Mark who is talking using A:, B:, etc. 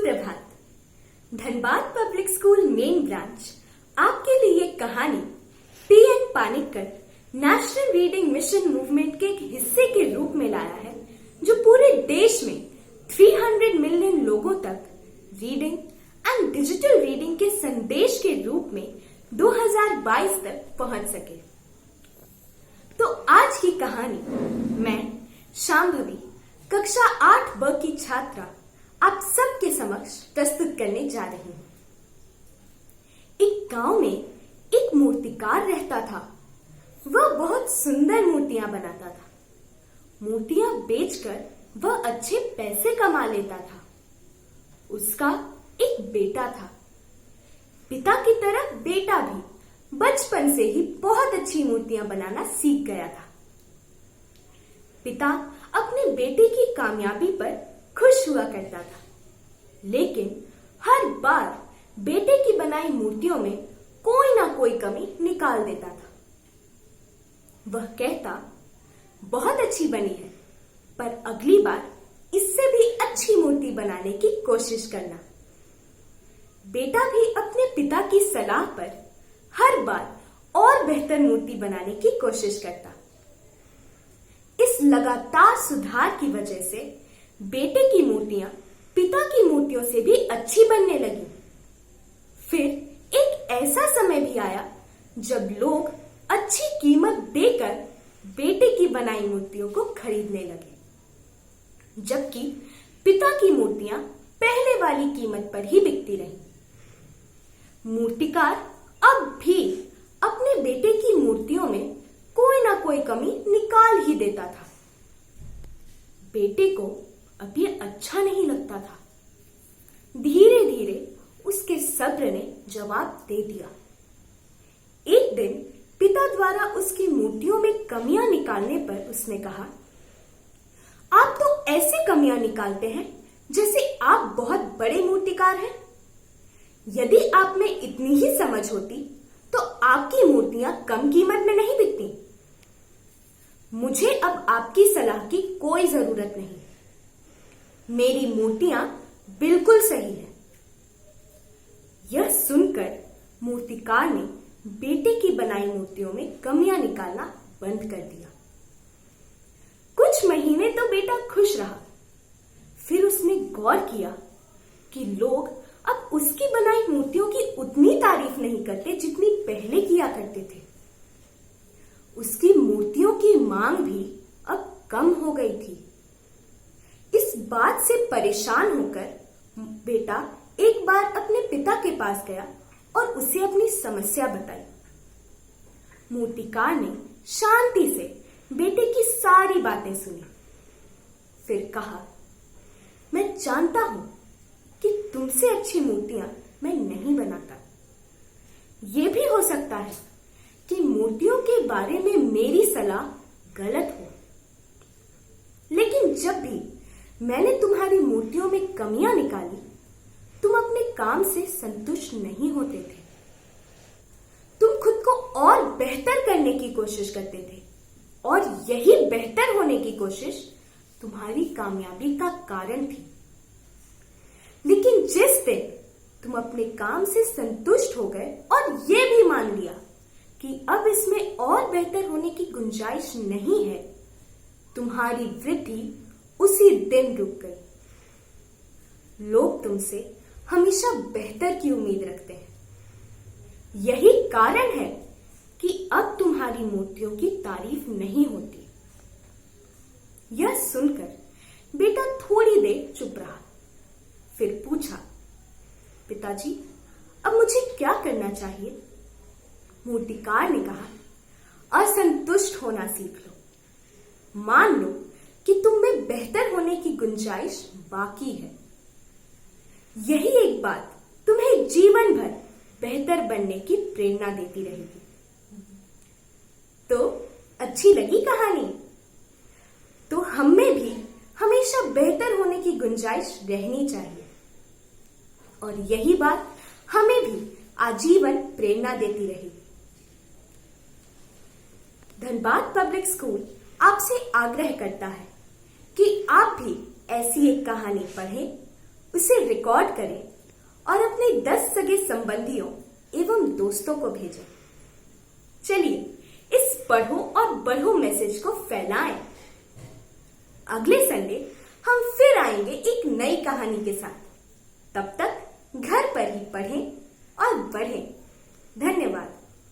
A: सुप्रभात। Dhanbad public school main branch आपके लिए कहानी P N Panikkar national reading mission movement के एक हिस्से के रूप में लाया है, जो पूरे देश में 300 मिलियन लोगों तक रीडिंग एंड डिजिटल रीडिंग के संदेश के रूप में 2022 तक पहुंच सके। तो आज की कहानी मैं शांभवी कक्षा 8 ब की छात्रा आप सबके समक्ष प्रस्तुत करने जा रही हूँ। एक गांव में एक मूर्तिकार रहता था। वह बहुत सुंदर मूर्तियां बनाता था। मूर्तियां बेचकर वह अच्छे पैसे कमा लेता था। उसका एक बेटा था। पिता की तरह बेटा भी बचपन से ही बहुत अच्छी मूर्तियां बनाना सीख गया था। पिता अपने बेटे की कामयाबी पर खुश हुआ करता था, लेकिन हर बार बेटे की बनाई मूर्तियों में कोई ना कोई कमी निकाल देता था। वह कहता, बहुत अच्छी बनी है, पर अगली बार इससे भी अच्छी मूर्ति बनाने की कोशिश करना। बेटा भी अपने पिता की सलाह पर हर बार और बेहतर मूर्ति बनाने की कोशिश करता। इस लगातार सुधार की वजह से बेटे की मूर्तियां पिता की मूर्तियों से भी अच्छी बनने लगी। फिर एक ऐसा समय भी आया जब लोग अच्छी कीमत देकर बेटे की बनाई मूर्तियों को खरीदने लगे, जबकि पिता की मूर्तियां पहले वाली कीमत पर ही बिकती रहीं। मूर्तिकार अब भी अपने बेटे की मूर्तियों में कोई ना कोई कमी निकाल ही देता था। बेटे को अब ये अच्छा नहीं लगता था। धीरे धीरे उसके सब्र ने जवाब दे दिया। एक दिन पिता द्वारा उसकी मूर्तियों में कमियां निकालने पर उसने कहा, आप तो ऐसे कमियां निकालते हैं जैसे आप बहुत बड़े मूर्तिकार हैं। यदि आप में इतनी ही समझ होती तो आपकी मूर्तियां कम कीमत में नहीं बिकती। मुझे अब आपकी सलाह की कोई जरूरत नहीं। मेरी मूर्तियां बिल्कुल सही है। यह सुनकर मूर्तिकार ने बेटे की बनाई मूर्तियों में कमियां निकालना बंद कर दिया। कुछ महीने तो बेटा खुश रहा। फिर उसने गौर किया कि लोग अब उसकी बनाई मूर्तियों की उतनी तारीफ नहीं करते जितनी पहले किया करते थे। उसकी मूर्तियों की मांग भी अब कम हो गई थी। इस बात से परेशान होकर बेटा एक बार अपने पिता के पास गया और उसे अपनी समस्या बताई। मूर्तिकार ने शांति से बेटे की सारी बातें सुनी। फिर कहा, मैं जानता हूं कि तुमसे अच्छी मूर्तियां मैं नहीं बनाता। यह भी हो सकता है कि मूर्तियों के बारे में मेरी सलाह गलत हो, लेकिन जब भी मैंने तुम्हारी मूर्तियों में कमियां निकाली, तुम अपने काम से संतुष्ट नहीं होते थे। तुम खुद को और बेहतर करने की कोशिश करते थे, और यही बेहतर होने की कोशिश तुम्हारी कामयाबी का कारण थी। लेकिन जिस दिन तुम अपने काम से संतुष्ट हो गए और यह भी मान लिया कि अब इसमें और बेहतर होने की गुंजाइश नहीं है, तुम्हारी वृद्धि उसी दिन रुक गई। लोग तुमसे हमेशा बेहतर की उम्मीद रखते हैं। यही कारण है कि अब तुम्हारी मूर्तियों की तारीफ नहीं होती। यह सुनकर बेटा थोड़ी देर चुप रहा। फिर पूछा, पिताजी, अब मुझे क्या करना चाहिए? मूर्तिकार ने कहा, असंतुष्ट होना सीख लो। मान लो कि तुम में बेहतर होने की गुंजाइश बाकी है। यही एक बात तुम्हें जीवन भर बेहतर बनने की प्रेरणा देती रहेगी। तो अच्छी लगी कहानी? तो हम में भी हमेशा बेहतर होने की गुंजाइश रहनी चाहिए, और यही बात हमें भी आजीवन प्रेरणा देती रहेगी। धनबाद पब्लिक स्कूल आपसे आग्रह करता है कि आप भी ऐसी एक कहानी पढ़ें उसे रिकॉर्ड करें और अपने 10 सगे संबंधियों एवं दोस्तों को भेजें। चलिए इस पढ़ो और बढ़ो मैसेज को फैलाएं। अगले संडे हम फिर आएंगे एक नई कहानी के साथ। तब तक घर पर ही पढ़ें और बढ़ें।